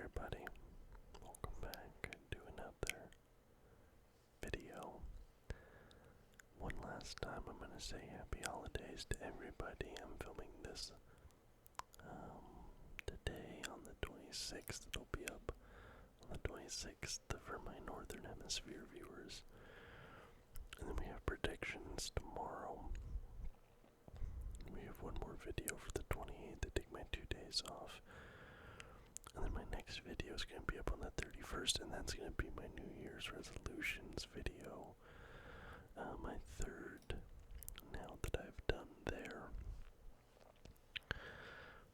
everybody, welcome back to another video. One last time I'm going to say happy holidays to everybody. I'm filming this today on the 26th. It'll be up on the 26th for my Northern Hemisphere viewers. And then we have predictions tomorrow. We have one more video for the 28th to take my 2 days off. And then my next video is going to be up on the 31st, and that's going to be my New Year's resolutions video. My third now that I've done there.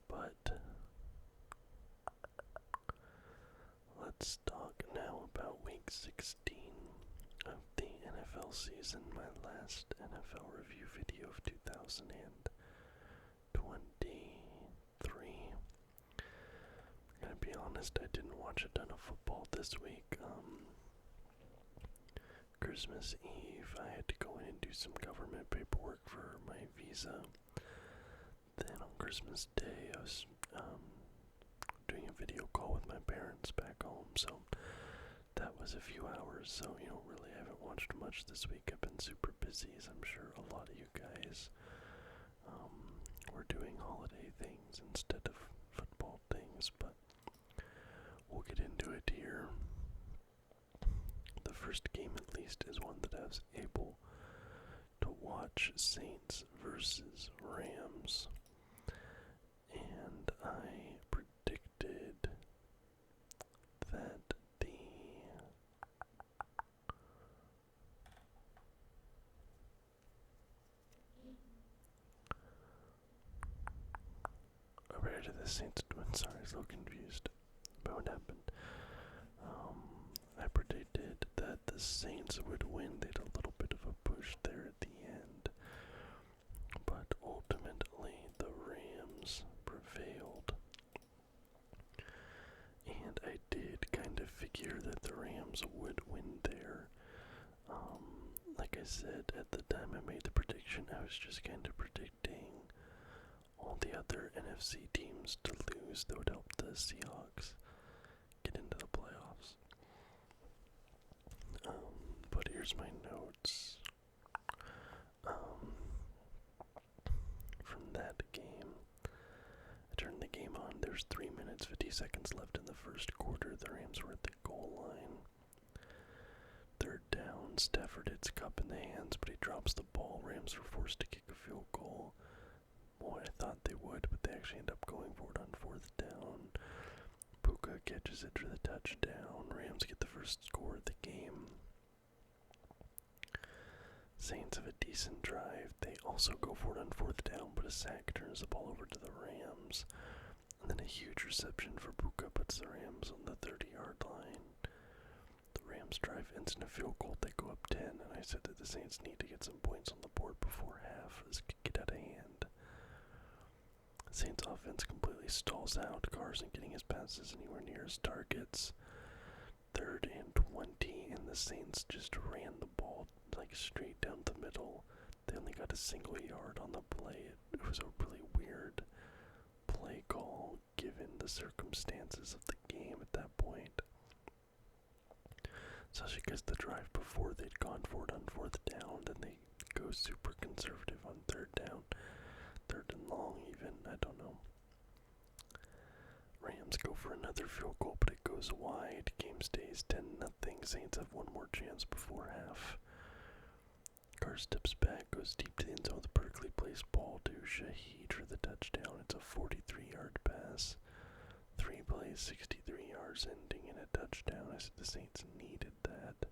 But let's talk now about week 16 of the NFL season, my last NFL review video of 2023. To be honest, I didn't watch a ton of football this week. Christmas Eve, I had to go in and do some government paperwork for my visa. Then on Christmas Day, I was doing a video call with my parents back home, so that was a few hours. So, really I haven't watched much this week. I've been super busy, as I'm sure a lot of you guys were doing holiday things instead of football things, but we'll get into it here. The first game, at least, is one that I was able to watch: Saints versus Rams. And I predicted that the Saints win. Sorry, I was a little confused about what happened. I predicted that the Saints would win. They had a little bit of a push there at the end, but ultimately the Rams prevailed. And I did kind of figure that the Rams would win there. Like I said, at the time I made the prediction, I was just kind of predicting all the other NFC teams to lose that would help the Seahawks get into the playoffs. But here's my notes from that game. I turned the game on. There's 3 minutes, 50 seconds left in the first quarter. The Rams were at the goal line. Third down, Stafford hits Cup in the hands, but he drops the ball. Rams were forced to kick a field goal. Boy, I thought they would, but they actually end up going for it on fourth down. Puka catches it for the touchdown. Rams get the first score of the game. Saints have a decent drive. They also go for it on fourth down, but a sack turns the ball over to the Rams. And then a huge reception for Puka puts the Rams on the 30-yard line. The Rams drive ends in a field goal. They go up 10, and I said that the Saints need to get some points on the board before half. This could get out of hand. Saints offense completely stalls out. Carr isn't getting his passes anywhere near his targets. 3rd and 20, and the Saints just ran the ball straight down the middle. They only got a single yard on the play. It was a really weird play call given the circumstances of the game at that point. Especially because the drive before they'd gone for it on fourth down, then they go super conservative on third down. 3rd and long even, I don't know. Rams go for another field goal, but it goes wide. Game stays 10-0. Saints have one more chance before half. Carr steps back, goes deep to the end zone with a perfectly placed ball to Shaheed for the touchdown. It's a 43-yard pass. 3 plays, 63 yards, ending in a touchdown. I said the Saints needed that.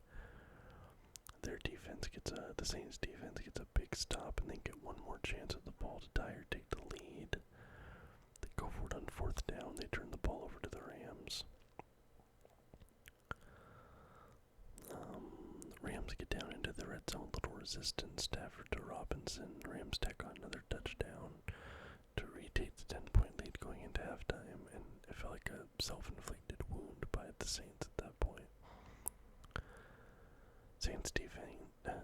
The Saints defense gets a big stop, and they get one more chance at the ball to tie or take the lead. They go for it on fourth down. They turn the ball over to the Rams. Rams get down into the red zone, little resistance. Stafford to Robinson. Rams tack on another touchdown to retake the 10-point lead going into halftime, and it felt like a self-inflicted wound by the Saints at that point.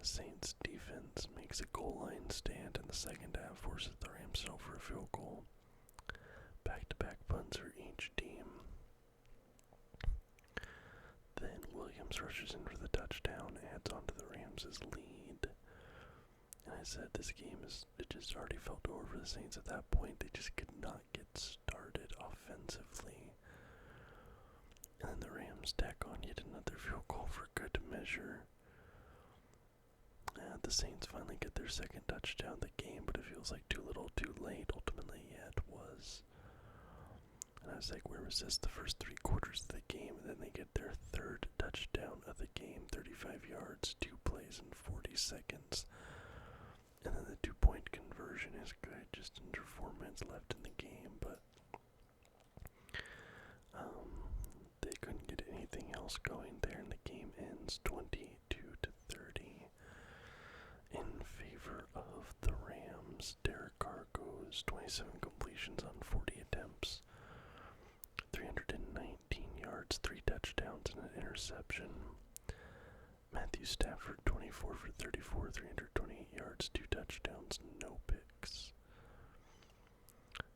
Saints defense makes a goal line stand in the second half, forces the Rams over a field goal. Back-to-back punts for each team. Adams rushes in for the touchdown, adds on to the Rams' lead. And I said it just already felt over for the Saints at that point. They just could not get started offensively. And then the Rams tack on yet another field goal for good measure. The Saints finally get their second touchdown of the game, but it feels like too little too late. Ultimately, yeah, it was. And I was like, where was this the first 3 quarters of the game? And then they get their third touchdown of the game, 35 yards, 2 plays in 40 seconds. And then the 2-point conversion is good, just under 4 minutes left in the game, but they couldn't get anything else going there, and the game ends 22-30 in favor of the Rams. Derek Carr goes 27 completions on 40 attempts, 319 yards, 3 touchdowns, and an interception. Matthew Stafford, 24 for 34, 328 yards, 2 touchdowns, no picks.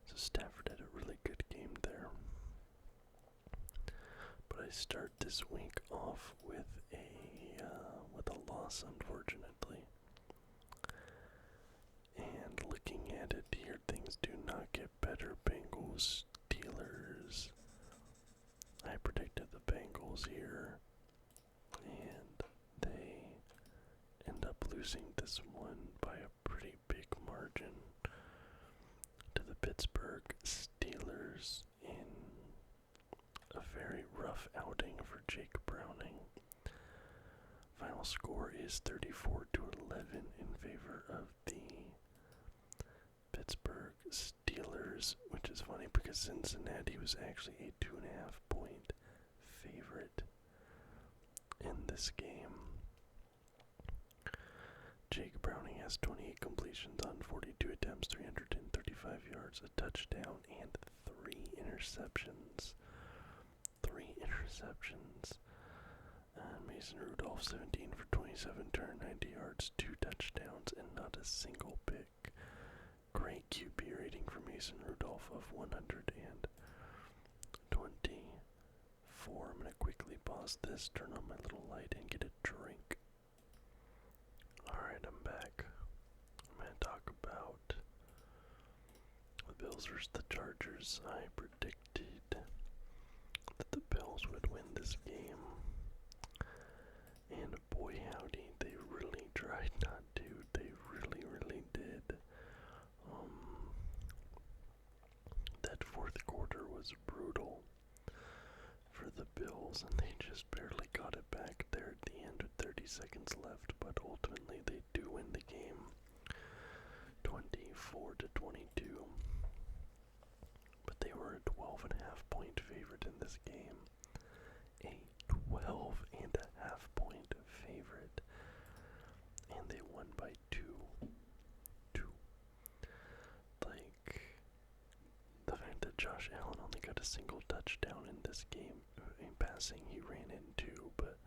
So Stafford had a really good game there. But I start this week off with a loss, unfortunately. And looking at it here, things do not get better. Bengals, Steelers. I predicted the Bengals here, and they end up losing this one by a pretty big margin to the Pittsburgh Steelers in a very rough outing for Jake Browning. Final score is 34-11 in favor of the Pittsburgh Steelers, which is funny because Cincinnati was actually a 2.5-point favorite in this game. Jake Browning has 28 completions on 42 attempts, 335 yards, a touchdown, and 3 interceptions. 3 interceptions. And Mason Rudolph, 17 for 27, 290 yards, 2 touchdowns, and not a single pick. Great QB rating for Mason Rudolph of 124. I'm going to quickly pause this, turn on my little light, and get a drink. Alright, I'm back. I'm going to talk about the Bills versus the Chargers. I predicted that the Bills would win this game. And boy howdy, they really tried not to. They really, really did. That fourth quarter was brutal for the Bills, and they just barely got it back there at the end with 30 seconds left, but ultimately they do win the game 24-22. But they were a 12.5-point favorite in this game. A 12.5-point favorite. And they won by 2. Like, the fact that Josh Allen only got a single touchdown in this game, in passing he ran in 2, but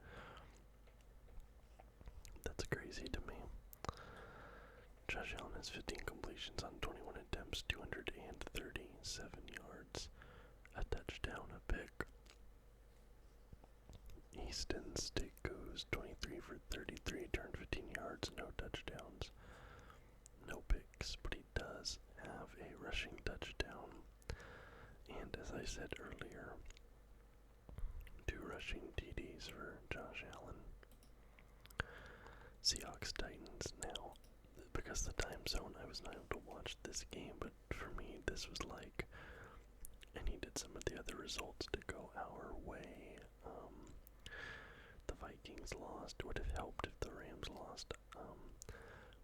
that's crazy to me. Josh Allen has 15 completions on 21 attempts, 237 yards, a touchdown, a pick. Easton Stick goes 23 for 33, turned 15 yards, no touchdowns, no picks, but he does have a rushing touchdown. And as I said earlier, 2 rushing TDs for Josh Allen. Seahawks Titans. Now, because of the time zone, I was not able to watch this game, but for me, this was like, I needed some of the other results to go our way. The Vikings lost. Would have helped if the Rams lost.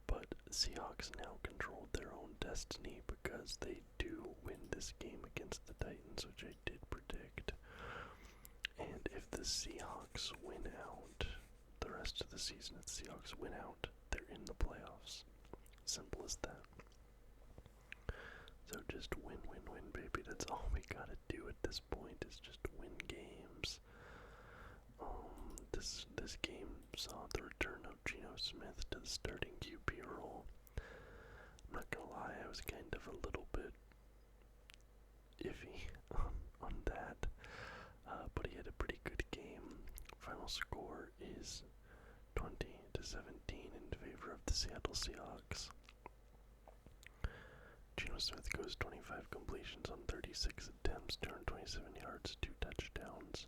But Seahawks now controlled their own destiny because they do win this game against the Titans, which I did predict. And if the Seahawks win out the rest of the season, if the Seahawks win out, they're in the playoffs. Simple as that. So just win, baby. That's all we gotta do at this point, is just win games. This game saw the return of Geno Smith to the starting QB role. I'm not gonna lie, I was kind of a little bit iffy on that, but he had a pretty good game. Final score is 20-17 in favor of the Seattle Seahawks. Geno Smith goes 25 completions on 36 attempts, 227 yards, 2 touchdowns.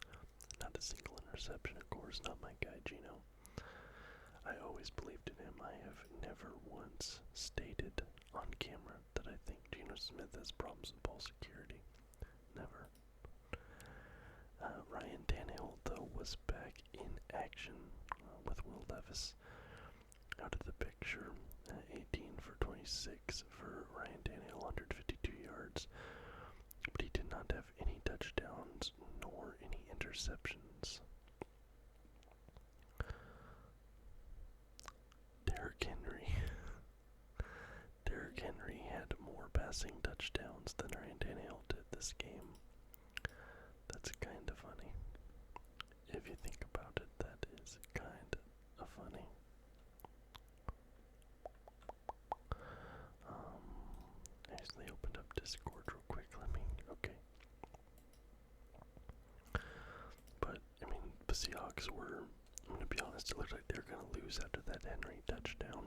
Not a single interception, of course, not my guy Geno. I always believed in him. I have never once stated on camera that I think Geno Smith has problems with ball security. Never. Ryan Tannehill, though, was back in action with Will Levis out of the picture. 18 for 26 for Ryan Tannehill, 152 yards. But he did not have any touchdowns nor any interceptions. Derrick Henry had more passing touchdowns than Ryan Tannehill did this game. That's kind of funny. If you think about it, that is kind of funny. I actually opened up Discord real quick. Okay. But, I mean, the Seahawks were, I'm going to be honest, it looked like they were going to lose after that Henry touchdown.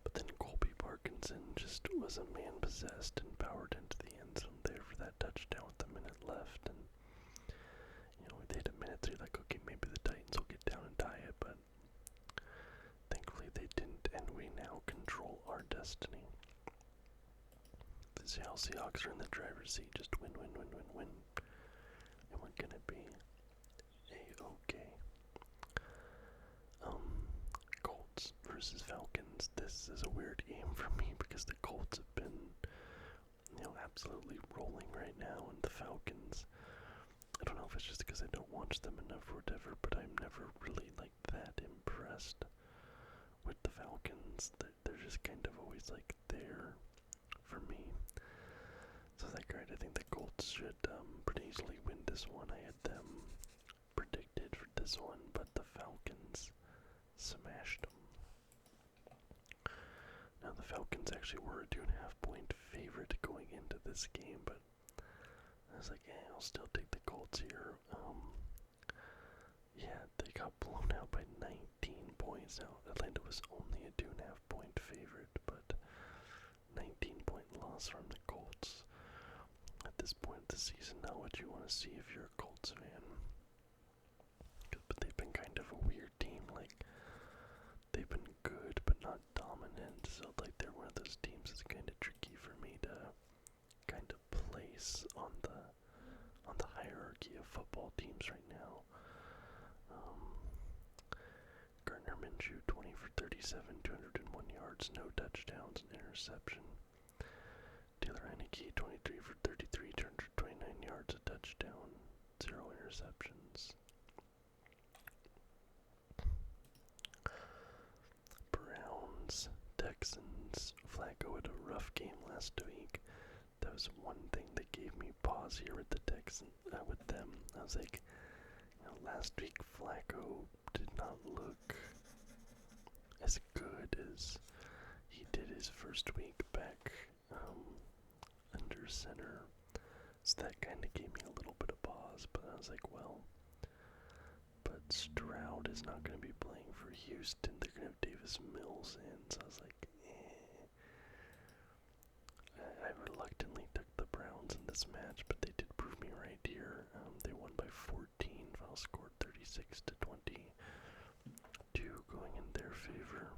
But then Colby Parkinson just was a man possessed and powered into the end zone there for that touchdown with a minute left. And, they had a minute, so you're like, okay, maybe the Titans will get down and tie it. But thankfully they didn't, and we now control our destiny. The Seattle Seahawks are in the driver's seat, just win. And we're gonna be A-okay. Colts versus Falcons. This is a weird game for me because the Colts have been, absolutely rolling right now, and the Falcons, I don't know if it's just because I don't watch them enough or whatever, but I'm never really that impressed with the Falcons. They're just kind of always there for me. So I think the Colts should pretty easily win this one. I had them predicted for this one, but the Falcons smashed them. Now the Falcons actually were a 2.5 point favorite going into this game, but I was like, I'll still take the Colts here. Yeah, they got blown out by 19 points. Now Atlanta was only a 2.5 point favorite, but 19-point loss from the Colts. At this point of the season, not what you want to see if you're a Colts fan. But they've been kind of a weird team. They've been good, but not dominant. So, they're one of those teams that's kind of tricky for me to kind of place on the hierarchy of football teams right now. Gardner Minshew, 20 for 37, 201 yards, no touchdowns, an interception. Taylor Heineke, 23 for 33, 229 yards, a touchdown, 0 interceptions. Browns, Texans. Flacco had a rough game last week. That was one thing that gave me pause here with the Texans, with them. I was like, last week Flacco did not look as good as he did his first week back under center. So that kind of gave me a little bit of pause, but I was like, but Stroud is not going to be playing for Houston. They're going to have Davis Mills in, so I was like, I reluctantly took the Browns in this match, but they did prove me right here. They won by 14, final score 36-22, going in their favor.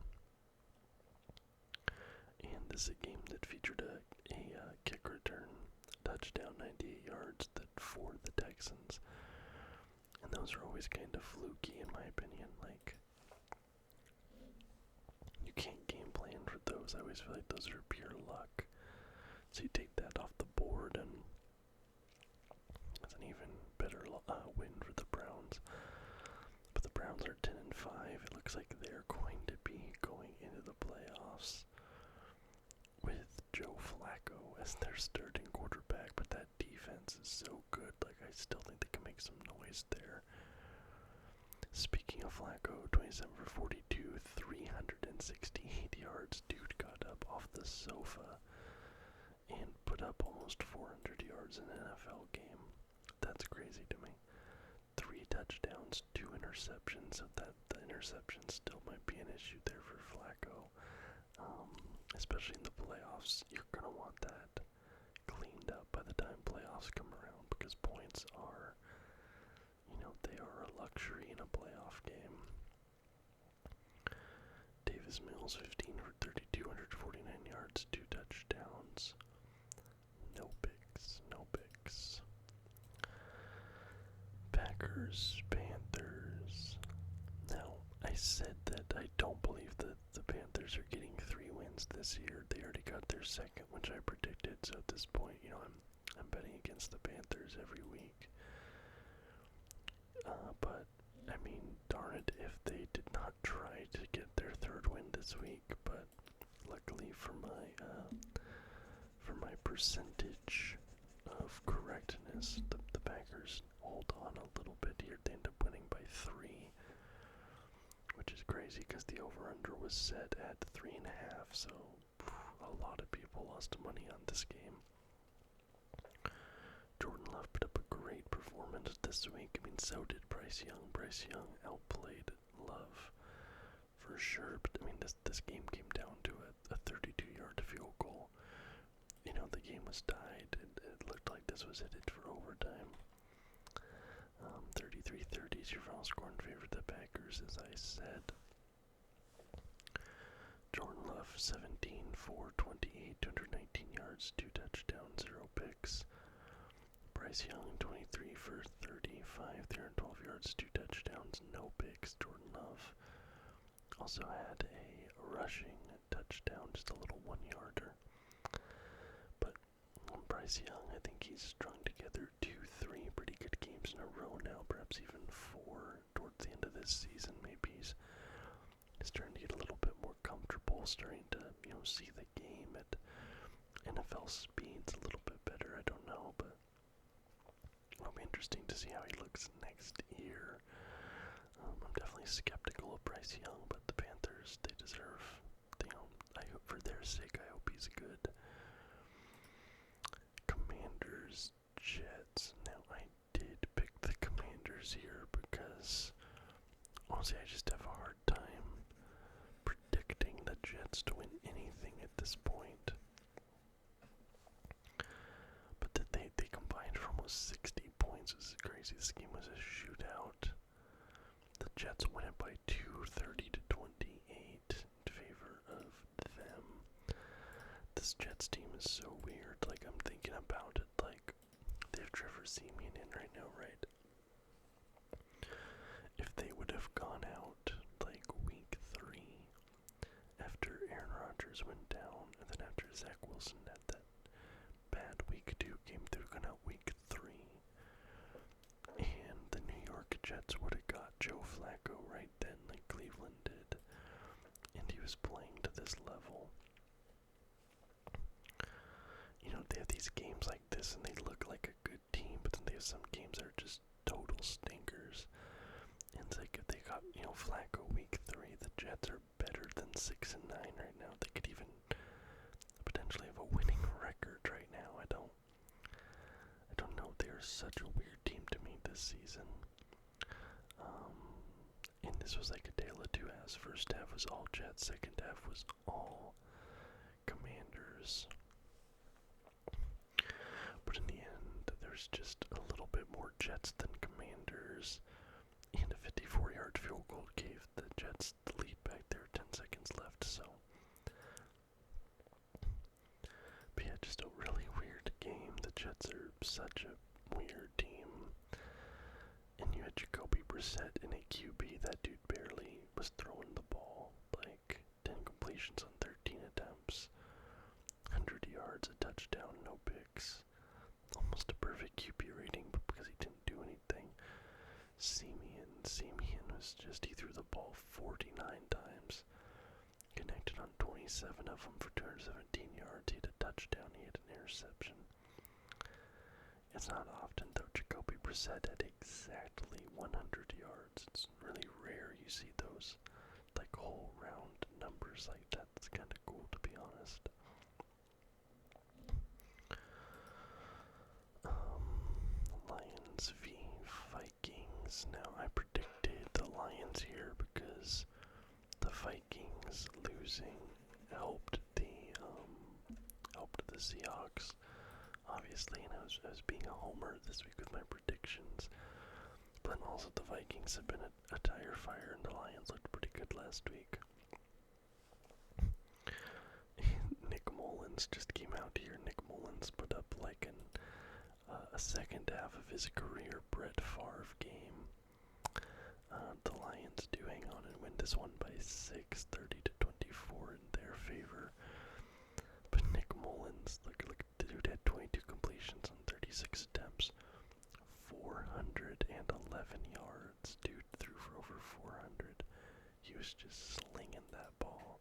And this is a game that featured a kick return touchdown, 98 yards, for the Texans. And those are always kind of fluky in my opinion. You can't game plan for those. I always feel like those are pure luck. So you take that off the board, and it's an even better win for the Browns. But the Browns are 10-5. It looks like they're going to be going into the playoffs with Joe Flacco as their starting quarterback. But that defense is so good. I still think they can make some noise there. Speaking of Flacco, 27 for 42, 368 yards. Dude got up off the sofa and put up almost 400 yards in an NFL game. That's crazy to me. 3 touchdowns, 2 interceptions. interception, so that the interception still might be an issue there for Flacco. Especially in the playoffs, you're going to want that cleaned up by the time playoffs come around, because points are, they are a luxury in a playoff game. Davis Mills, 15 for 32, 149 yards, 2 touchdowns. No picks, no picks. Packers, Panthers. Now, I said that I don't believe that the Panthers are getting 3 wins this year. They already got their second, which I predicted, so at this point, I'm betting against the Panthers every week. But, I mean, darn it if they did not try to get their 3rd win this week, but luckily for my percentage of correctness, the Packers hold on a little bit here. They end up winning by 3, which is crazy because the over-under was set at 3.5, so a lot of people lost money on this game. Jordan Love put up a great performance this week. I mean, so did Bryce Young. Bryce Young outplayed Love for sure, but I mean, this game came down to a 32-yard field goal. The game was tied. It looked like this was headed for overtime. 33-30 is your final score in favor of the Packers, as I said. Jordan Love, 17 for 28, 219 yards, 2 touchdowns, 0 picks. Bryce Young, 23 for 35, 312 yards, 2 touchdowns, no picks. Jordan Love also had a rushing touchdown, just a little 1-yarder. But Bryce Young, I think he's strung together 2-3 pretty good games in a row now, perhaps even 4 towards the end of this season. Maybe he's starting to get a little bit more comfortable, starting to, see the game at NFL speeds a little bit better. I don't know, but it'll be interesting to see how he looks next year. I'm definitely skeptical of Bryce Young, but the Panthers, they deserve, I hope for their sake, I hope he's good. Commanders, Jets. Now, I did pick the Commanders here because, honestly, I just have a hard time predicting the Jets to win anything at this point. But they combined for almost 60 points. This is crazy. This game was a shootout. The Jets win it by 2, 30-28 in favor of them. This Jets team is so weird. Like, I'm thinking about it. Like, they have Trevor Siemian in right now, right? If they would have gone out, like, week 3, after Aaron Rodgers went down, and then after Zach Wilson had that bad week 2 game, they were going out week 3. And the New York Jets would have got Joe Flacco right then, like Cleveland did. And he was playing to this level. They have these games like this and they look like a good team, but then they have some games that are just total stinkers. And it's like if they got, Flacco week 3, the Jets are better than 6-9 right now. They could even potentially have a winning record right now. I don't know. They are such a weird team to me this season. And this was like a tale of 2 halves. First half was all Jets, second half was all Commanders. But in the end, there's just a little bit more Jets than Commanders. And a 54-yard field goal gave the Jets the lead back there, 10 seconds left, so. But yeah, just a really weird game. The Jets are such a weird team. And you had Jacoby Brissett in a QB. That dude barely was throwing the ball. Like, 10 completions on 13 attempts. 100 yards, a touchdown, no picks. Almost a perfect QB rating, but because he didn't do anything. Siemian was just, he threw the ball 49 times. Connected on 27 of them for 217 yards. He had a touchdown, he had an interception. It's not often, though, Jacoby Brissett had exactly 100 yards. It's really rare you see those, like, whole round numbers like that. It's kind of cool, to be honest. Lions v Vikings. Now, I predicted the Lions here because the Vikings losing helped the Seahawks, obviously, and I was being a homer this week with my predictions. But also the Vikings have been a tire fire, and the Lions looked pretty good last week. Nick Mullins just came out here. Nick Mullins put up like a second half of his career Brett Favre game. The Lions do hang on and win this one by 6, 30-24 in their favor. But Nick Mullins, look, the dude had 22 completions on 36 attempts, 411 yards. Dude threw for over 400. He was just slinging that ball.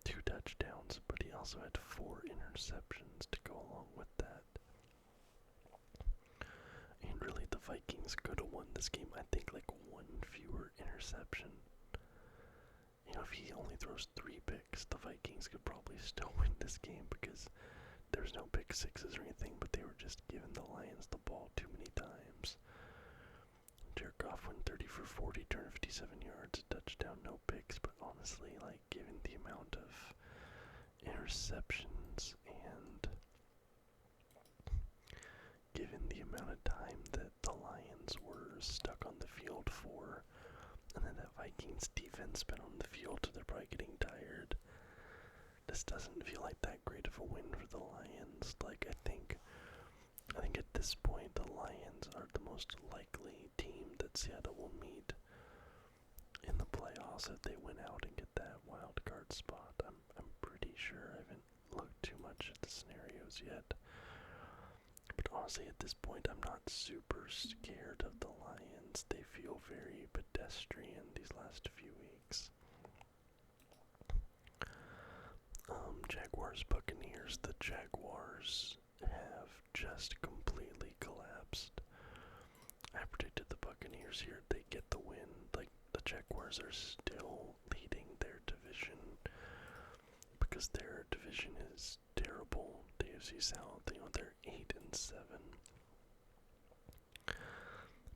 2 touchdowns, but he also had 4 interceptions to go along with that. And really, the Vikings could have won this game. I think like 1 fewer interception. You know, if he only throws 3 picks, the Vikings could probably still win this game because there's no pick sixes or anything, but they were just giving the Lions the ball too many times. Jared Goff went 30 for 40, 257 yards, a touchdown, no picks, but honestly, like, given the amount of interceptions and given the amount of time that the Lions were stuck on the field for, and then that Vikings defense been on the field, so they're probably getting tired. This doesn't feel like that great of a win for the Lions. Like, I think at this point the Lions are the most likely team that Seattle will meet in the playoffs if they win out and get that wild card spot. I'm pretty sure. I haven't looked too much at the scenarios yet. But honestly, at this point, I'm not super scared of the Lions. They feel very pedestrian these last few weeks. Jaguars, Buccaneers. The Jaguars have just completely collapsed. I predicted the Buccaneers here. They get the win. Like, the Jaguars are still leading their division because their division is terrible. The AFC South, they're 8-7.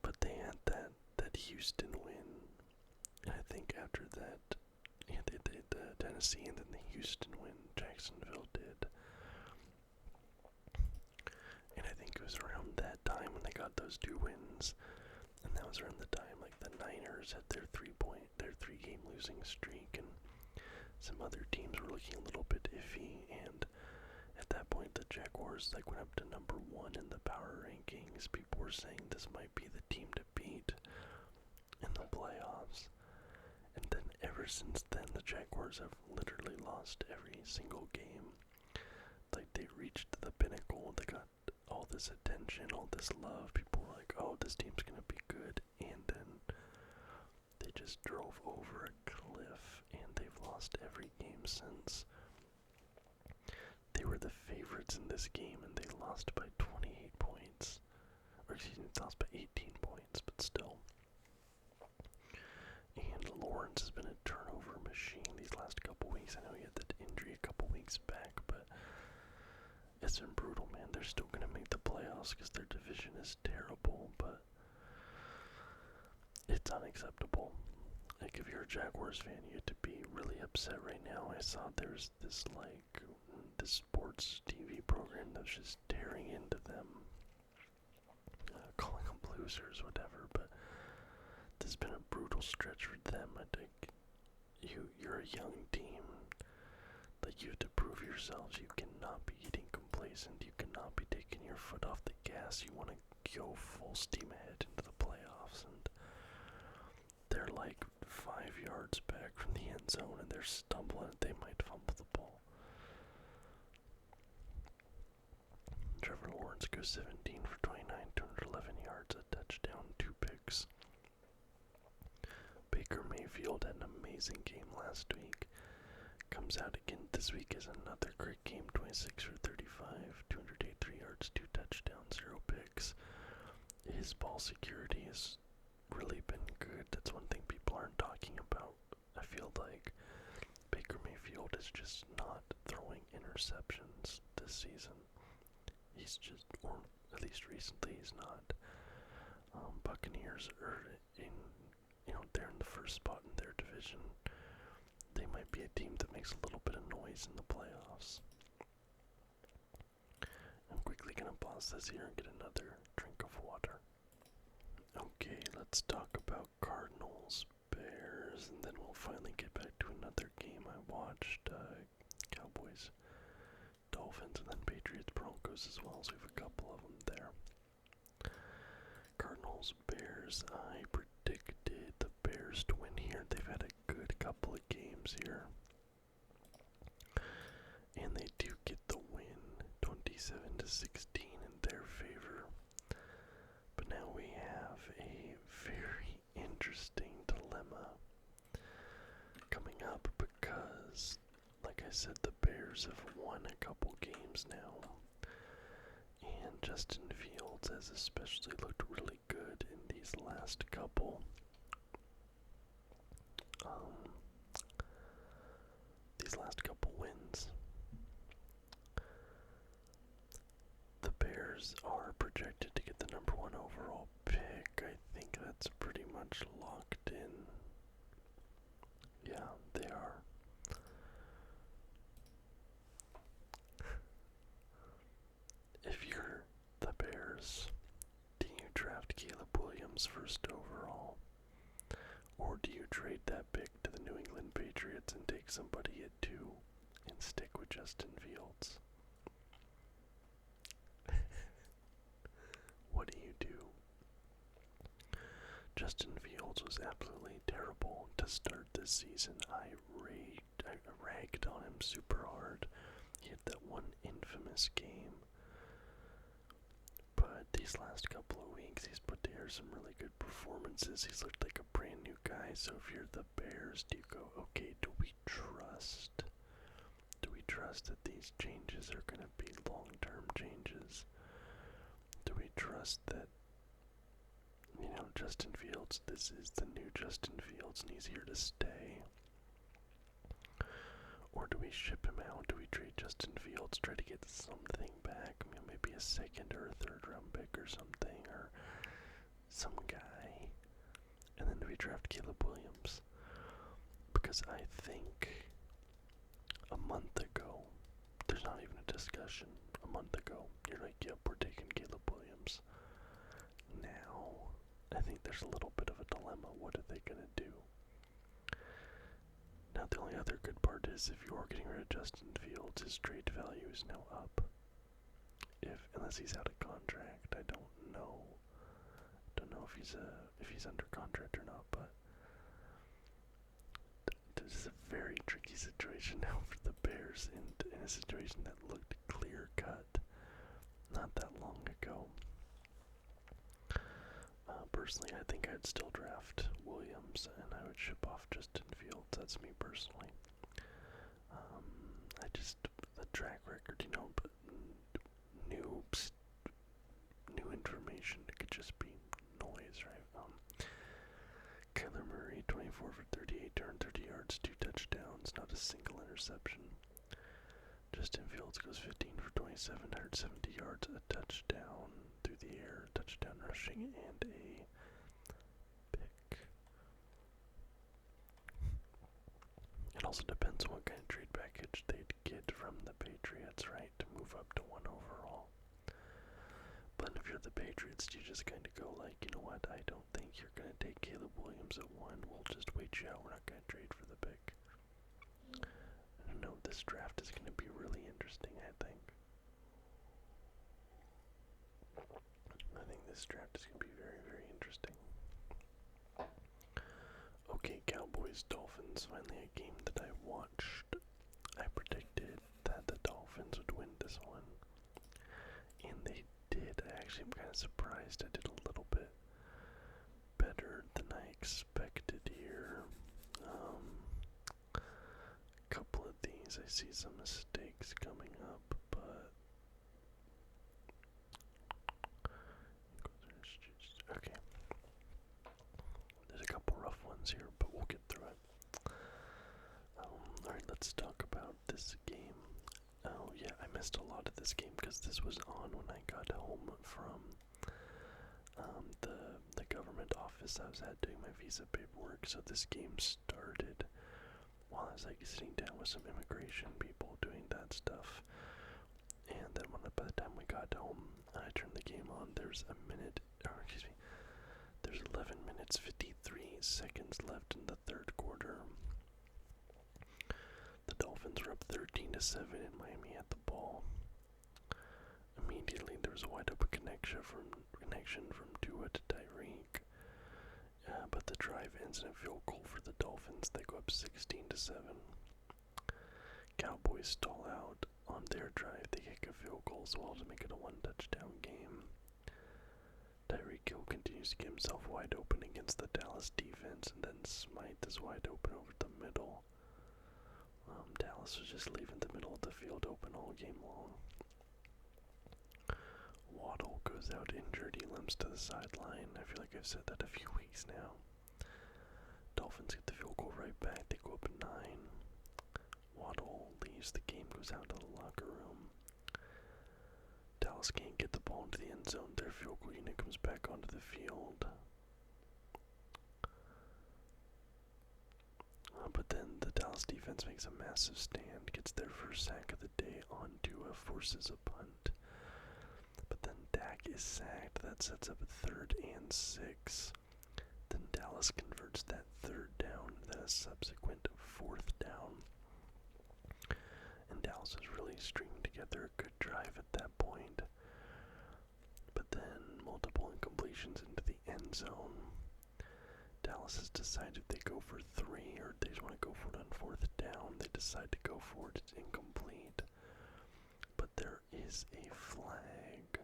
But they had that Houston win. And I think after that, they did the Tennessee and then the Houston win. Jacksonville did. And I think it was around that time when they got those 2 wins. And that was around the time like the Niners had their 3-game losing streak, and some other teams were looking a little bit iffy, and at that point the Jaguars went up to number 1 in the power rankings. People were saying this might be the team to beat in the playoffs. And then ever since then the Jaguars have literally lost every single game. Like, they reached the pinnacle, they got all this attention, all this love. People were like, oh, this team's gonna be good, and then they just drove over a cliff, and they've lost every game since. They were the favorites in this game, and they lost by 28 points. Or excuse me, they lost by 18 points, but still. And Lawrence has been a turnover machine these last couple weeks. I know he had that injury a couple weeks back, but it's been brutal, man. They're still going to make the playoffs because their division is terrible, but it's unacceptable. Like, if you're a Jaguars fan, you have to be really upset right now. I saw there's this sports TV program that's just tearing into them, calling them losers, whatever, but this has been a brutal stretch for them. I think you're a young team. Like, you have to prove yourselves. You cannot be getting complacent. You cannot be taking your foot off the gas. You want to go full steam ahead into the playoffs, and they're like 5 yards back from the end zone, and they're stumbling. They might fumble the ball. Trevor Lawrence goes 17 for 29, 211 yards, a touchdown, 2 picks. Baker Mayfield had an amazing game last week. Comes out again this week as another great game, 26 for 35, 283 yards, 2 touchdowns, 0 picks. His ball security has really been good. That's one thing people aren't talking about. I feel like Baker Mayfield is just not throwing interceptions this season. He's just, or at least recently, he's not. Buccaneers are in they're in the first spot in their division. They might be a team that makes a little bit of noise in the playoffs. I'm quickly gonna pause this here and get another drink of water. Okay, let's talk about Cardinals, Bears, and then we'll finally get back to another game I watched. Cowboys, Dolphins, and then Patriots, Broncos as well, so we have a couple of them there. Cardinals, Bears, I predicted the Bears to win here. They've had a good couple of games here. And they do get the win, 27-16 in their favor. But now we have a very interesting dilemma coming up because, like I said, the Bears have won a couple games now. And Justin Fields has especially looked really good in these last couple. Wins. The Bears are projected to get the number 1 overall pick. I think that's pretty much locked in. Yeah, they are. If you're the Bears, do you draft Caleb Williams first overall? Or do you trade that pick to the New England Patriots and take somebody at 2 and stick with Justin Fields? What do you do? Justin Fields was absolutely terrible to start this season. I ragged on him super hard. He had that one infamous game. But these last couple of weeks, he's put together some really good performances. He's looked like a brand new guy. So if you're the Bears, do you go, okay, do we trust that these changes are going to be long-term changes? Do we trust that, Justin Fields, this is the new Justin Fields and he's here to stay? Or do we ship him out? Do we trade Justin Fields, try to get something back? Maybe a second or a third round pick or something, or some guy. And then do we draft Caleb Williams? Because I think a month ago, there's not even a discussion. A month ago, you're like, yep, we're taking Caleb Williams. Now, I think there's a little bit of a dilemma. What are they going to do? Now, the only other good part is if you're getting rid of Justin Fields, his trade value is now up. Unless he's out of contract, I don't know. Don't know if he's under contract or not, but this is a very tricky situation now for the Bears in a situation that looked clear cut not that long ago. Personally, I think I'd still draft Williams and I would ship off Justin Fields. That's me personally. The track record, but new information, it could just be noise, right? Kyler Murray, 24 for 38, 230 yards, 2 touchdowns, not a single interception. Justin Fields goes 15 for 27, 170 yards, a touchdown through the air, touchdown rushing, and a pick. It also depends on what kind of trade package they'd get from the Patriots, right, to move up to 1 overall. But if you're the Patriots, you just kind of go like, you know what, I don't think you're going to take Caleb Williams at 1. We'll just wait you out. We're not going to trade for the pick. I don't know, this draft is going to be really interesting, I think. I think this draft is going to be very, very interesting. Okay, Cowboys, Dolphins, finally a game that I watched. I predicted that the Dolphins would win this one. And they did. I actually am kind of surprised I did a little bit better than I expected here. A couple of these, I see some mistakes coming up, but okay. There's a couple rough ones here, but we'll get through it. Alright, let's talk about this game. Oh yeah, I missed a lot of this game because this was on when I got home from the government office office. I was doing my visa paperwork, so this game started while I was like sitting down with some immigration people doing that stuff. And then by the time we got home, I turned the game on. There's 11 minutes 53 seconds left in the third quarter. The Dolphins were up 13-7, and Miami had the ball. Immediately, there was a wide open connection from Tua to Tyreek. But the drive ends in a field goal for the Dolphins. They go up 16-7. Cowboys stall out on their drive. They kick a field goal as well to make it a one-touchdown game. Tyreek Hill continues to get himself wide open against the Dallas defense, and then Smythe is wide open over the middle. Dallas was just leaving the middle of the field open all game long. Waddle goes out injured. He limps to the sideline. I feel like I've said that a few weeks now. Dolphins get the field goal right back. They go up 9. Waddle leaves. The game goes out to the locker room. Dallas can't get the ball into the end zone. Their field goal unit comes back onto the field. But then the Dallas defense makes a massive stand, gets their first sack of the day on Tua, forces a punt. But then Dak is sacked. That sets up a 3rd and 6. Then Dallas converts that 3rd down, then a subsequent 4th down. And Dallas is really stringing together a good drive at that point. But then multiple incompletions into the end zone. Dallas has decided if they go for 3 or they just want to go for it on 4th down, they decide to go for it. It's incomplete. But there is a flag.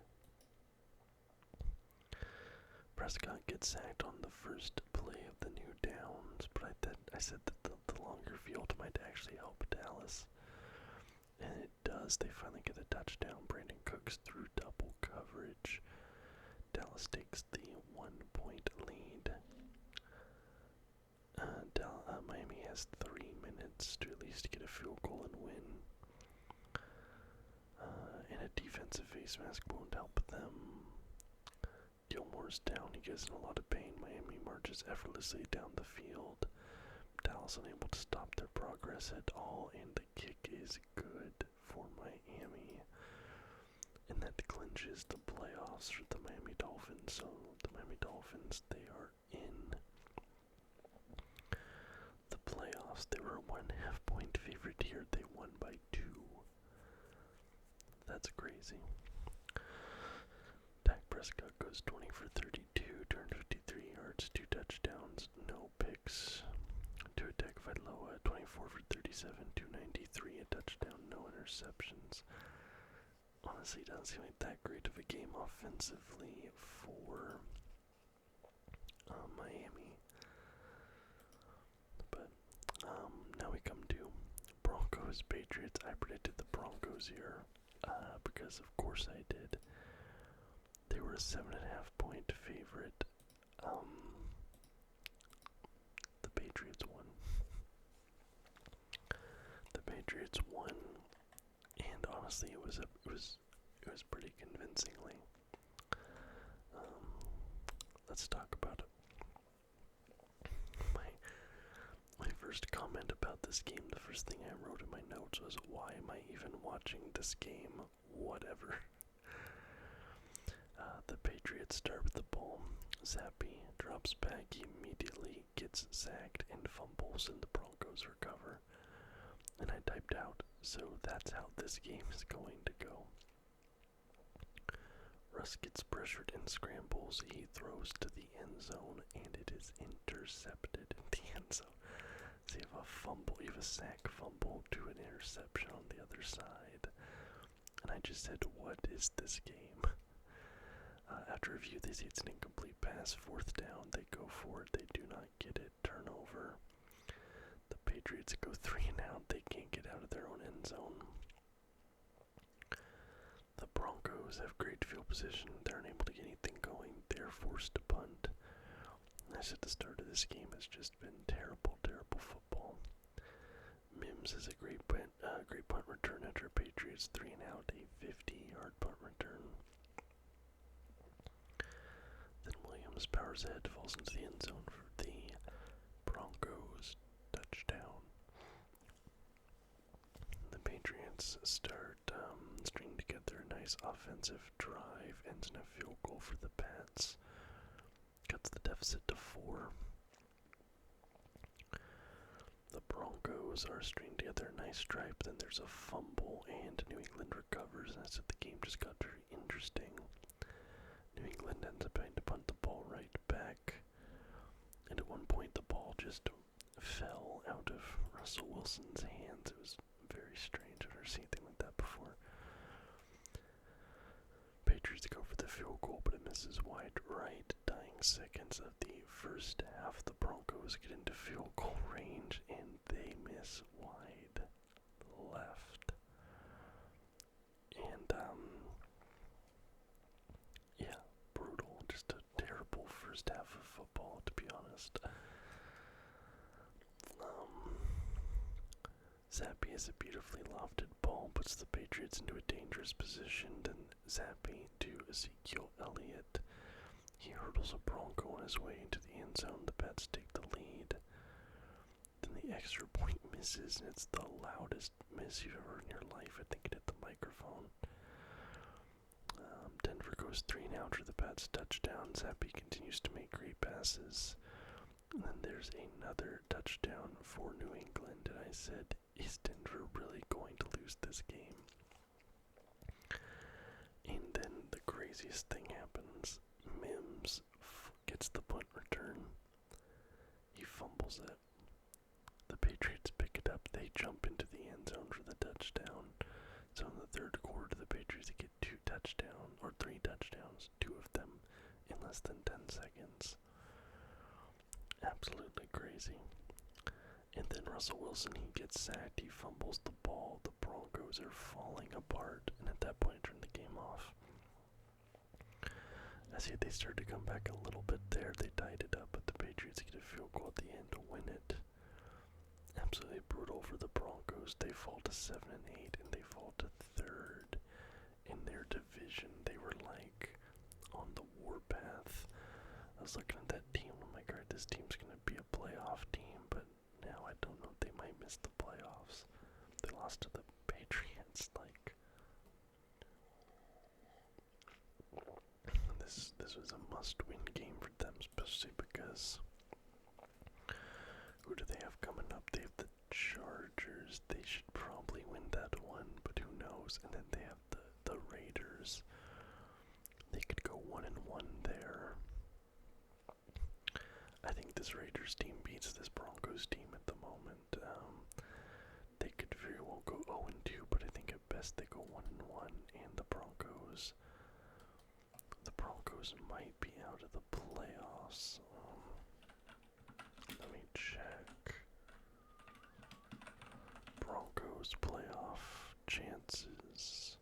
Prescott gets sacked on the first play of the new downs, but I said that the longer field might actually help Dallas. And it does. They finally get a touchdown. Brandon Cooks through double coverage. Dallas takes the 1-point lead. Miami has 3 minutes to at least get a field goal and win. And a defensive face mask won't help them. Gilmore's down. He gets in a lot of pain. Miami marches effortlessly down the field. Dallas unable to stop their progress at all, and the kick is good for Miami. And that clinches the playoffs for the Miami Dolphins. So the Miami Dolphins, they are in the playoffs. They were a 1.5 point favorite here. They won by 2. That's crazy. Dak Prescott goes 20 for 32, 253 yards, 2 touchdowns, no picks. Tua Tagovailoa, 24 for 37, 293, a touchdown, no interceptions. Honestly, doesn't seem like that great of a game offensively for Miami. But now we come to Broncos Patriots. I predicted the Broncos here because of course I did. They were a 7.5 point favorite. The Patriots won. The Patriots won, and honestly, it was pretty convincingly. Let's talk about it. My first comment about this game, the first thing I wrote in my notes was, "Why am I even watching this game? Whatever." The Patriots start with the ball. Zappi drops back, he immediately gets sacked and fumbles, and the Broncos recover. And I typed out, so that's how this game is going to go. Russ gets pressured and scrambles. He throws to the end zone, and it is intercepted in the end zone. So you have a fumble, you have a sack fumble to an interception on the other side. And I just said, what is this game? After review, they see it's an incomplete pass. 4th down, they go for it. They do not get it. Turnover. The Patriots go 3 and out. They can't get out of their own end zone. The Broncos have great field position. They're unable to get anything going. They're forced to punt. And I said the start of this game has just been terrible, terrible football. Mims is a great punt return after Patriots 3 and out. A 50-yard punt return. Then Williams Thomas powers ahead, falls into the end zone for the Broncos touchdown. The Patriots start stringing together a nice offensive drive, ends in a field goal for the Pats. Cuts the deficit to 4. The Broncos are stringing together a nice drive, then there's a fumble, and New England recovers, and I said the game just got very interesting. New England ends up having to punt the ball right back, and at one point the ball just fell out of Russell Wilson's hands. It was very strange. I've never seen anything like that before. Patriots go for the field goal, but it misses wide right. Dying seconds of the first half, the Broncos get into field goal range, and they miss wide left. And, yeah, brutal. Just a terrible first half of football, to be honest. Zappy has a beautifully lofted ball, puts the Patriots into a dangerous position, then Zappy to Ezekiel Elliott. He hurdles a Bronco on his way into the end zone. The Pats take the lead. Then the extra point misses, and it's the loudest miss you've ever heard in your life. I think it hit the microphone. Denver goes 3 and out for the Pats touchdown. Zappy continues to make great passes. And then there's another touchdown for New England, and I said, is Denver really going to lose this game? And then the craziest thing happens. Mims gets the punt return. He fumbles it. The Patriots pick it up. They jump into the end zone for the touchdown. So in the third quarter, the Patriots get 3 touchdowns, 2 of them in less than 10 seconds. Absolutely crazy. And then Russell Wilson, he gets sacked, he fumbles the ball, the Broncos are falling apart, and at that point I turned the game off. I see they started to come back a little bit there, they tied it up, but the Patriots get a field goal at the end to win it. Absolutely brutal for the Broncos. They fall to 7 and 8, and they fall to 3rd in their division. They were like on the warpath. I was looking at that team, oh my god, this team's gonna be a playoff team, but now I don't know, they might miss the playoffs. They lost to the Patriots, like, this was a must-win game for them, especially because, who do they have coming up? They have the Chargers. They should probably win that one, but who knows? And then they have the Raiders. They could go 1-1 there. I think this Raiders team beats this Broncos team at the moment. They could very well go 0-2, but I think at best they go 1-1, and the Broncos might be out of the playoffs. Let me check. Broncos playoff chances.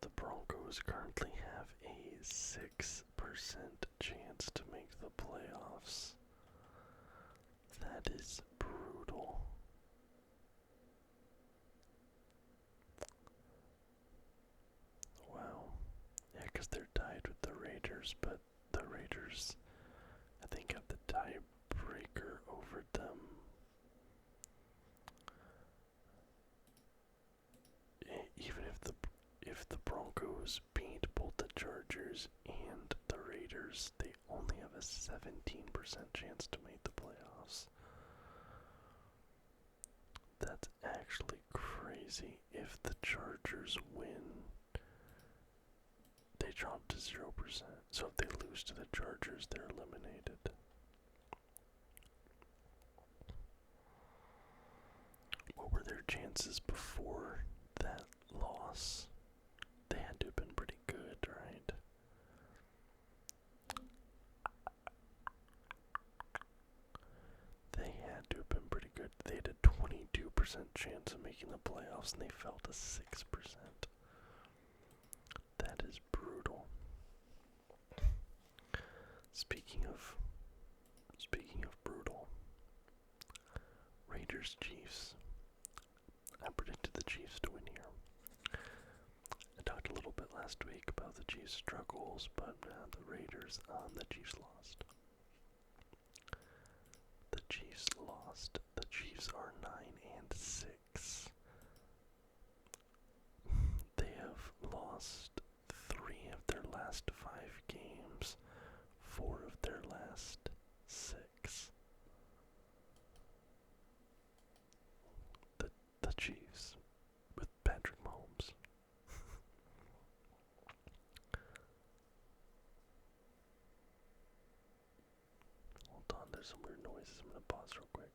The Broncos currently have a 6% chance to make the playoffs. That is brutal. Wow. Yeah, because they're tied with the Raiders, but the Raiders, I think, have the tiebreaker over them. Even if the Broncos beat both the Chargers and the Raiders, they only have a 17% chance to make the playoffs. That's actually crazy. If the Chargers win, they drop to 0%. So if they lose to the Chargers, they're eliminated. What were their chances before that loss? They had to have been pretty good, right? They had to have been pretty good. They had a 22% chance of making the playoffs, and they fell to 6%. That is brutal. Speaking of brutal, Raiders Chiefs. I predicted the Chiefs to win here. I talked talked a little bit last week about the Chiefs' struggles, but the Raiders, the Chiefs lost. The Chiefs lost. The Chiefs are 9-6. They have lost 3 of their last 5 games, 4 of their last 6. The Chiefs with Patrick Mahomes. Hold on, there's some weird noises. I'm gonna pause real quick.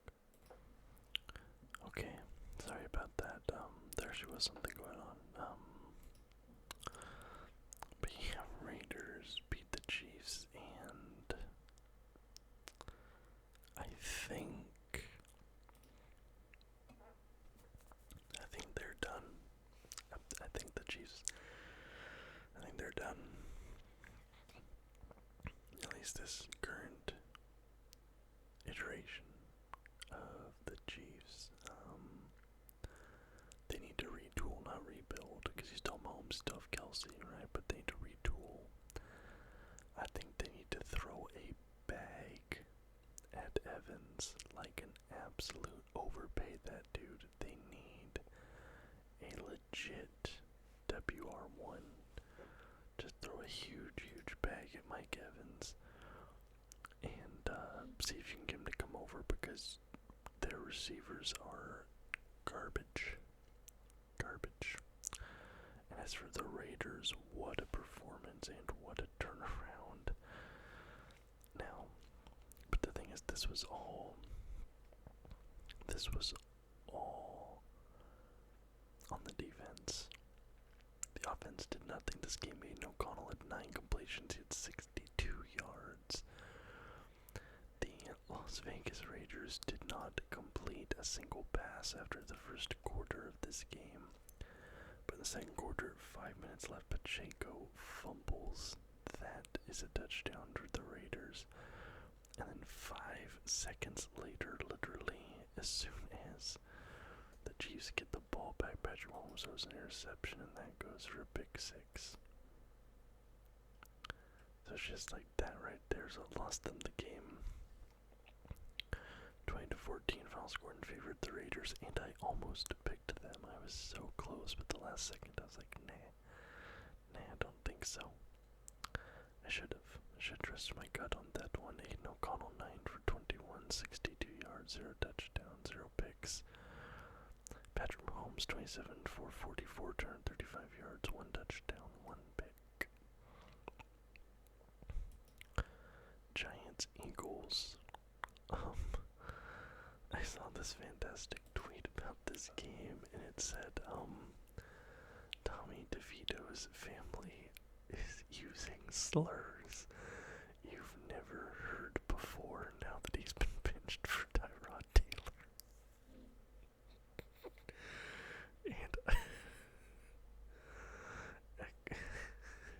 Okay, sorry about that. There actually was something going on. But yeah, Raiders beat the Chiefs, and I think they're done. I think the Chiefs. I think they're done. At least this current iteration of the Chiefs. They need to retool, not rebuild, because you still have Mahomes, still have Kelsey, right? But they need to retool. I think they need to throw a bag at Evans, like an absolute overpay that dude. They need a legit WR1. Just throw a huge bag at Mike Evans and see if you can get him to come over, because their receivers are garbage. And as for the Raiders, what a performance and what a turnaround. Now, but the thing is, this was all on the defense. The offense did nothing. This game made O'Connell had 9 completions, he had 62 yards. The Las Vegas Raiders did not complete a single pass after the first quarter of this game. But in the second quarter, 5 minutes left, Pacheco fumbles. That is a touchdown for the Raiders. And then 5 seconds later, literally, as soon as the Chiefs get the ball back, Patrick Mahomes throws an interception, and that goes for a pick 6. So it's just like that right there. So it lost them the game. 20-14 final score in favor of the Raiders, and I almost picked them. I was so close, but the last second I was like, nah, I don't think so. I should trust my gut on that one. Aiden O'Connell 9 for 21, 62 yards, 0 touchdowns, 0 picks. Patrick Mahomes 27 for 44, 235 yards, 1 touchdown, 1 pick. Giants Eagles. I saw this fantastic tweet about this game, and it said, Tommy DeVito's family is using slurs you've never heard before now that he's been benched for Tyrod Taylor. And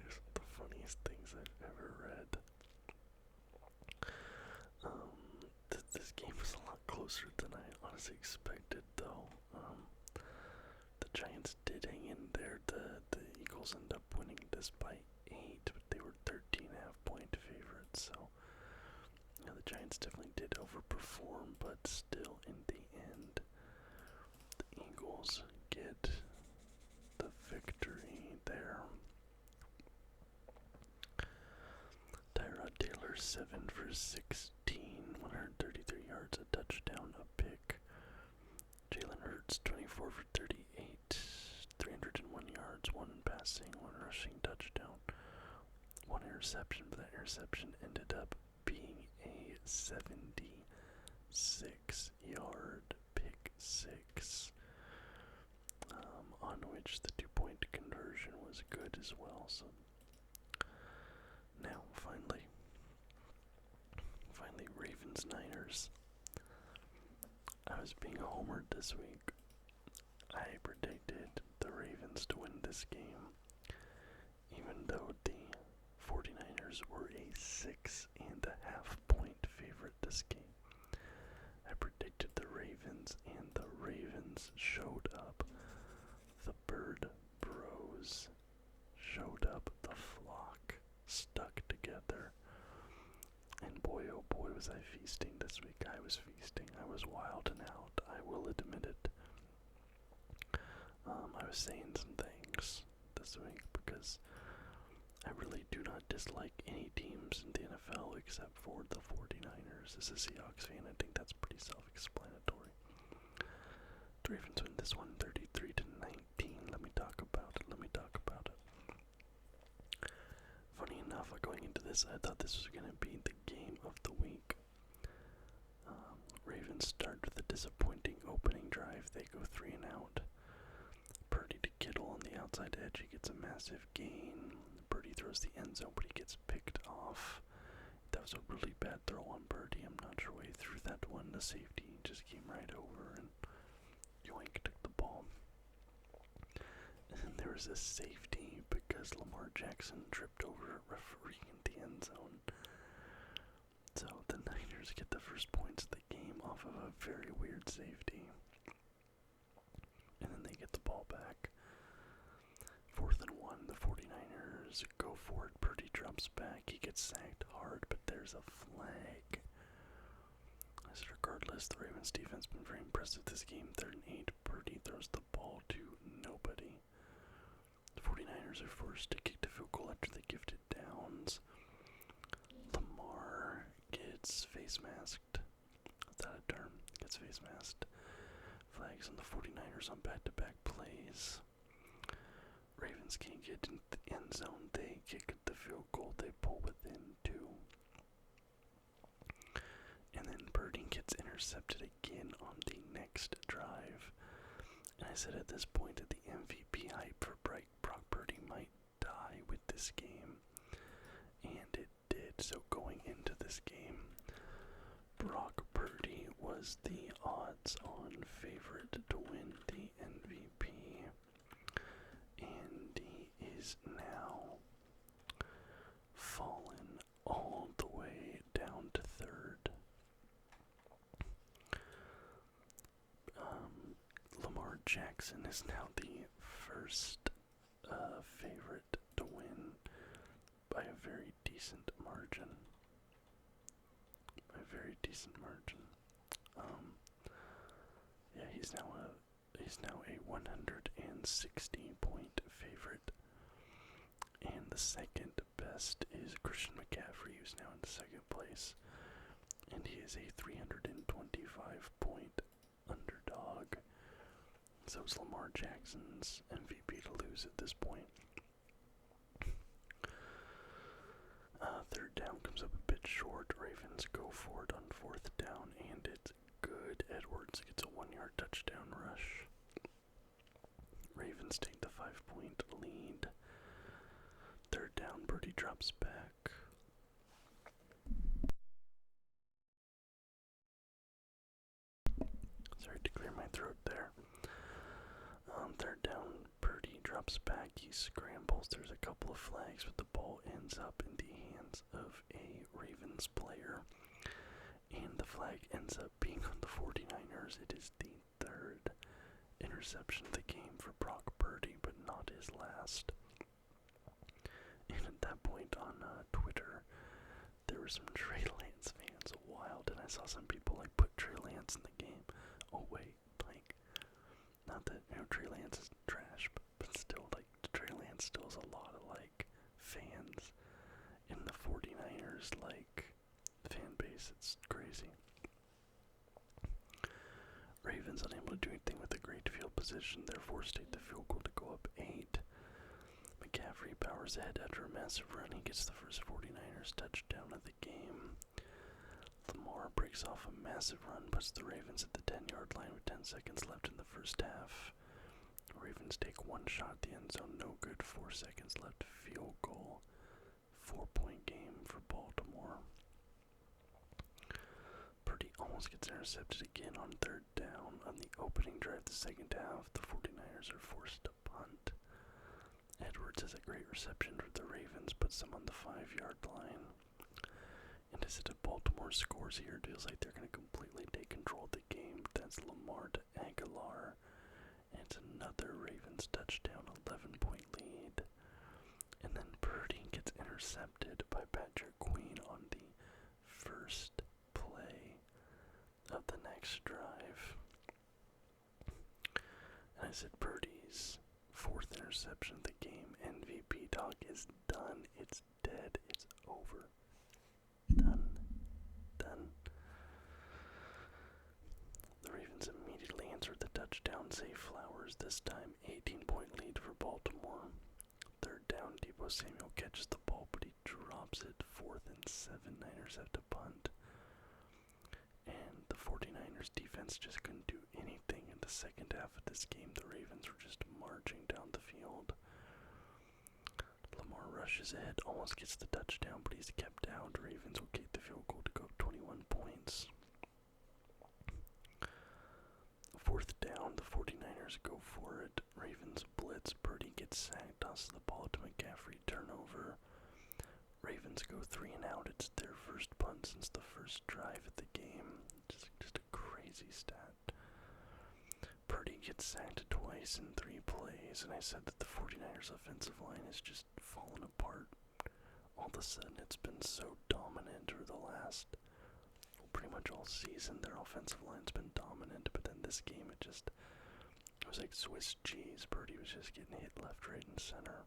it's one of the funniest things I've ever read. This game was a lot closer than I honestly expected, though. The Giants did hang in there. The Eagles ended up winning this by 8, but they were 13.5-point favorites, so the Giants definitely did overperform, but still, in the end, the Eagles get the victory there. Tyrod Taylor 7 for 16, 133 yards, a touchdown, a pick. Jalen Hurts 24 for 38, 301 yards, 1 passing, 1 rushing touchdown, 1 interception, but that interception ended up being a 76-yard pick 6, on which the 2-point conversion was good as well. So now finally Ravens-Niners. I was being homered this week. I predicted the Ravens to win this game, even though the 49ers were a 6.5-point favorite this game. I predicted the Ravens, and the Ravens showed up. The Bird Bros was I feasting this week? I was feasting. I was wild and out. I will admit it. I was saying some things this week because I really do not dislike any teams in the NFL except for the 49ers. As a Seahawks fan, I think that's pretty self-explanatory. The Ravens win this one 33-19. Let me talk about it. Funny enough, going into this, I thought this was going to be the game of the week. Ravens start with a disappointing opening drive. They go 3 and out. Purdy to Kittle on the outside edge. He gets a massive gain. Purdy throws the end zone, but he gets picked off. That was a really bad throw on Purdy. I'm not sure why he threw that one. The safety just came right over and yoink, took the ball. And then there was a safety because Lamar Jackson tripped over a referee in the end zone. So the Niners get the first points of the game off of a very weird safety. And then they get the ball back. 4th and 1, the 49ers go for it. Purdy drops back. He gets sacked hard, but there's a flag. As regardless, the Ravens defense been very impressive this game. 3rd and 8, Purdy throws the ball to nobody. The 49ers are forced to kick the field goal after they gifted downs. Lamar gets face masked. Is that a term? Gets face masked. Flags on the 49ers on back-to-back plays. Ravens can't get in the end zone. They kick the field goal. They pull within 2. And then Purdy gets intercepted again on the next drive. And I said at this point that the MVP hype for Brock Purdy might die with this game. And it did. So going into this game, Brock Purdy was the odds-on favorite to win the MVP. And he is now fallen all the way down to 3rd. Lamar Jackson is now the first favorite to win by a very decent margin. Yeah, he's now a 160 point favorite. And the second best is Christian McCaffrey, who's now in 2nd place. And he is a 325 point underdog. So it's Lamar Jackson's MVP to lose at this point. 3rd down comes up a bit short. Ravens go for it on 4th down, and it's good. Edwards gets a 1-yard touchdown rush. Ravens take the 5-point lead. 3rd down, Purdy drops back. Sorry to clear my throat there. 3rd down, Purdy drops back. He scrambles. There's a couple of flags, but the ball ends up in the hands of a Ravens player. And the flag ends up being on the 49ers. It is the 3rd interception of the game for Brock Purdy, but not his last. And at that point on Twitter, there were some Trey Lance fans wild, and I saw some people put Trey Lance in the game. Oh wait, not that Trey Lance is trash, but still Trey Lance still has a lot of fans in the 49ers fan base. It's crazy. Ravens unable to do anything with a great field position, therefore take the field goal to go up 8. McCaffrey powers ahead after a massive run. He gets the first 49ers touchdown of the game. Lamar breaks off a massive run, puts the Ravens at the 10-yard line with 10 seconds left in the first half. Ravens take one shot at the end zone, no good, 4 seconds left, field goal. 4-point game for Baltimore. Purdy almost gets intercepted again on 3rd down. On the opening drive, the second half, the 49ers are forced to punt. Edwards has a great reception for the Ravens, puts them on the 5-yard line. And as if Baltimore scores here, it feels like they're going to completely take control of the game. That's Lamar to Aguilar. And it's another Ravens touchdown, 11-point lead. And then Purdy gets intercepted by Patrick Queen on the first next drive. And I said Purdy's 4th interception of the game. MVP talk is done. It's dead. It's over. Done. The Ravens immediately answered the touchdown. Zay Flowers this time. 18-point lead for Baltimore. 3rd down. Deebo Samuel catches the ball, but he drops it. 4th and 7. Niners have to punt. And the 49ers defense just couldn't do anything in the second half of this game. The Ravens were just marching down the field. Lamar rushes ahead, almost gets the touchdown, but he's kept out. Ravens will kick the field goal to go 21 points. 4th down, the 49ers go for it. Ravens blitz, Purdy gets sacked, tosses the ball to McCaffrey, turnover. Ravens go 3 and out. It's their first punt since the first drive of the game. Just a crazy stat. Purdy gets sacked twice in 3 plays, and I said that the 49ers offensive line is just falling apart. All of a sudden, it's been so dominant over the last, pretty much all season. Their offensive line's been dominant, but then this game, it was like Swiss cheese. Purdy was just getting hit left, right, and center.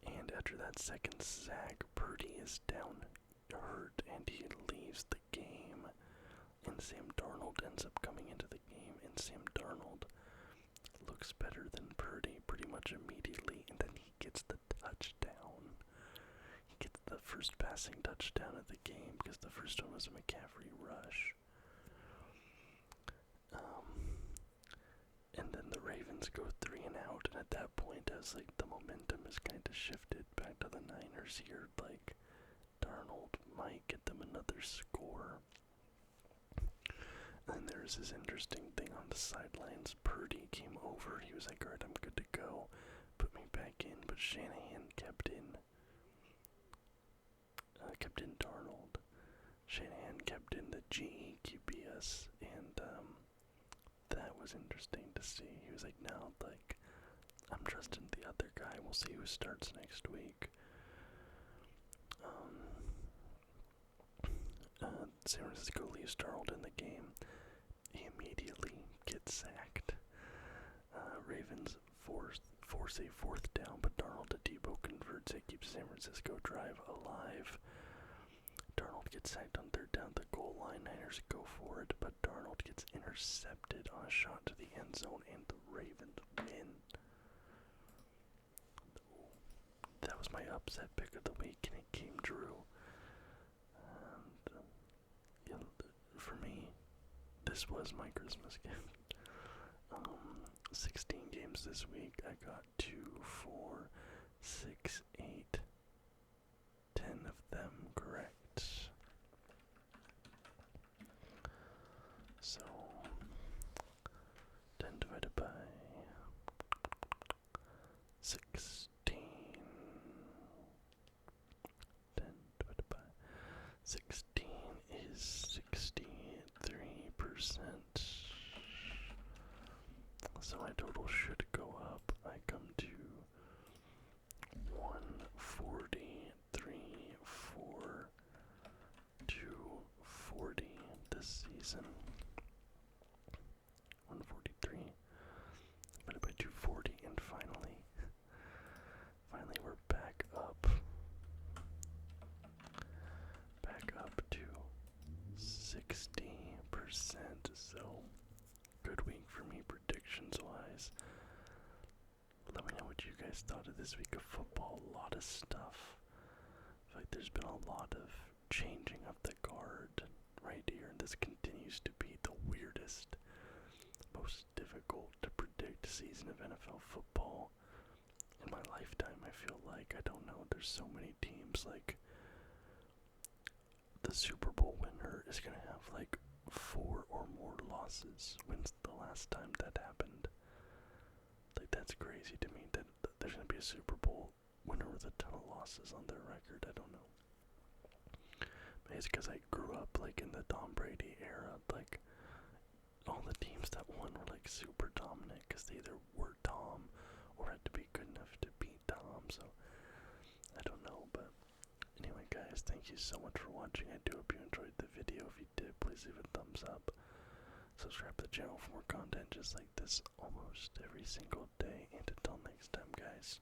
And after that second sack, Purdy is down, hurt, and he leaves the game. And Sam Darnold ends up coming into the game, and Sam Darnold looks better than Purdy pretty much immediately, and then he gets the touchdown. He gets the first passing touchdown of the game, because the first one was a McCaffrey rush. And then the Ravens go 3 and out, and at that point, I was like, the momentum has kind of shifted back to the Niners here. Like, Darnold might get them another score. And there's this interesting thing on the sidelines. Purdy came over. He was like, alright, I'm good to go. Put me back in. But Shanahan kept in Darnold. Shanahan kept in the GEQBS. And that was interesting to see. He was like, no, like, I'm trusting the other guy. We'll see who starts next week. San Francisco leaves Darnold in the game. He immediately gets sacked. Ravens force a 4th down, but Darnold to Deebo converts it, keeps San Francisco drive alive. Darnold gets sacked on 3rd down at the goal line. Niners go for it, but Darnold gets intercepted on a shot to the end zone, and the Ravens win. That was my upset pick of the week, and it came true. And for me, this was my Christmas gift. 16 games this week. I got 2, 4, 6, 8, 10 of them correct. So 10 divided by 16. 10 divided by 16 is 63%. So my total should go up. I come to 143, 4, 240 this season. 143 divided by 240, and finally we're back up to 60%. So good week for me predictions wise. Let me know what you guys thought of this week of football. A lot of stuff. I feel like there's been a lot of changing of the guard right here, and this continues to be the weirdest, most difficult to predict season of NFL football in my lifetime. I feel like, I don't know, there's so many teams. Like, the Super Bowl winner is gonna have like 4 or more losses. When's the last time that happened? Like, that's crazy to me that there's gonna be a Super Bowl winner with a ton of losses on their record. I don't know. Maybe it's because I grew up like in the Tom Brady era. Like, all the teams that won were like super dominant because they either were Tom or had to be good enough to beat Tom. So I don't know, but anyway, guys, thank you so much for watching. I do hope you enjoyed the video. If you did, please leave a thumbs up. Subscribe to the channel for more content just like this almost every single day. And until next time, guys.